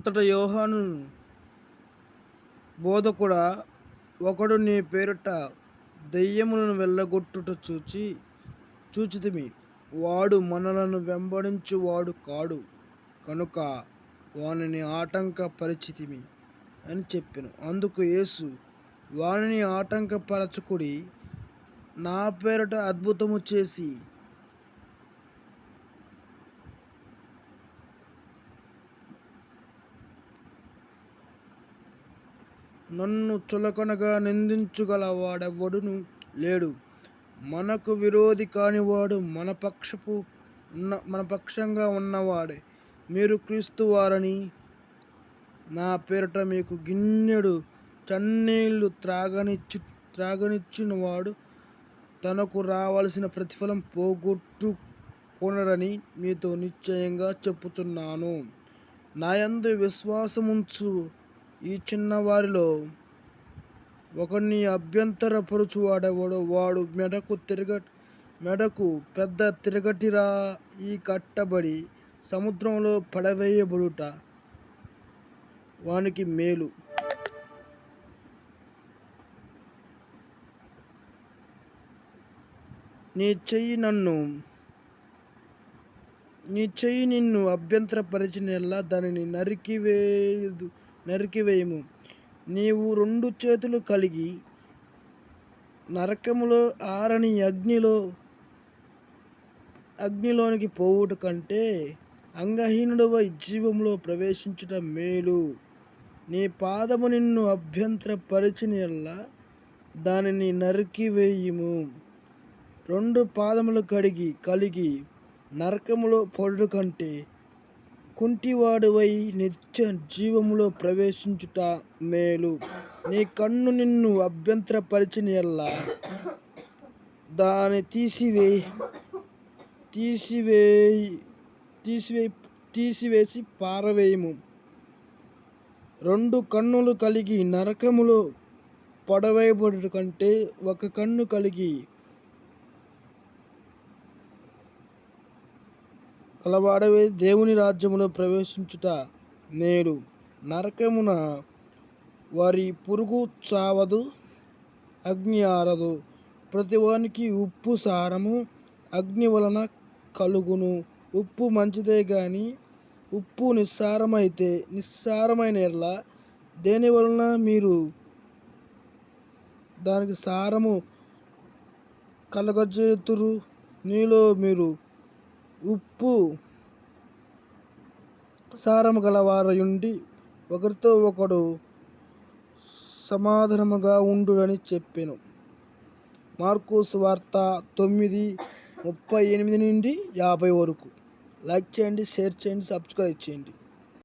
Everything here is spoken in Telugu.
అంతటా యోహాను, బోధకుడా, ఒకడు నీ పేరిట దెయ్యములను వెళ్ళగొట్టుట చూచితిమి. వాడు మనలను వెంబడించువాడు కాడు కనుక వానిని ఆటంకపరచితిమి అని చెప్పెను. అందుకు యేసు, వానిని ఆటంకపరచకుడి, నా పేరిట అద్భుతము చేసి నన్ను చులకనగా నిందించుగల వాడెవడును లేడు. మనకు విరోధి కానివాడు మన పక్షంగా ఉన్నవాడే. మీరు క్రీస్తు వారని నా పేరిట మీకు గిన్నెడు చన్నీళ్లు త్రాగనిచ్చినవాడు తనకు రావలసిన ప్రతిఫలం పోగొట్టుకొనడని మీతో నిశ్చయంగా చెప్పుచున్నాను. నాయందు విశ్వాసముంచు ఈ చిన్నవారిలో ఒకడిని అభ్యంతరపరచువాడెవడో వాడు మెడకు పెద్ద తిరగటిరాయి కట్టబడి సముద్రంలో పడవేయబడుట వానికి మేలు. నీ చెయ్యి నిన్ను అభ్యంతరపరిచినెడల దానిని నరికివేయుము. నీవు 2 చేతులు కలిగి నరకములో ఆరని అగ్నిలోనికి పోవుట కంటే అంగహీనుడవై జీవములో ప్రవేశించుట మేలు. నీ పాదము నిన్ను అభ్యంతరపరిచినెడల దానిని నరికివేయుము. 2 పాదములు కలిగి నరకములో పడుట కంటే కుంటివాడవై నిత్య జీవములో ప్రవేశించుట మేలు. నీ కన్ను నిన్ను అభ్యంతరపరిచినెడల దాని తీసివేసి పారవేయుము. 2 కన్నులు కలిగి నరకములో పడవేయబడుట కంటే 1 కన్ను కలిగి కలవాడవై దేవుని రాజ్యములో ప్రవేశించుట మేలు. నరకమున వారి పురుగు చావదు, అగ్ని ఆరదు. ప్రతివానికి ఉప్పు సారము అగ్ని వలన కలుగును. ఉప్పు మంచిదే గాని ఉప్పు నిస్సారమైన ఎడల దేని వలన మీరు దానికి సారము కలగజేతురు? నీలో మీరు ఉప్పు సారము గలవారయుండి ఒకరితో ఒకడు సమాధానముగా ఉండుడని చెప్పెను. మార్కు సువార్త 9:38-50 వరకు. లైక్ చేయండి, షేర్ చేయండి, సబ్స్క్రైబ్ చేయండి.